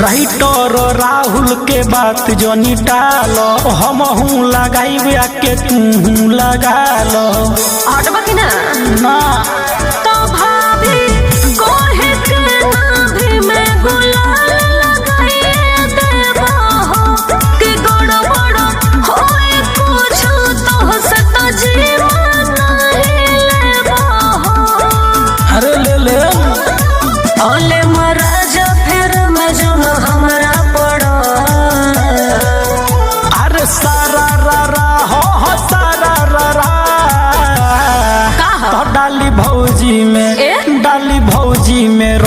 Writer Rahul के बात जो निटाल हमहू लगाइबे के तू लगा लो हटबा कि ना तो भाभी कोहे के नाभि में गुलाल लगाइए देबा हो कि गड़बड़ होए कुछ तो से तो जीवन नहीं लेबा हो। अरे ले ले ओले महाराजा फिर में जो हमरा पड़ा अरे सारा रा हो सारा रा तो डाली भौजी में डाली भौजी में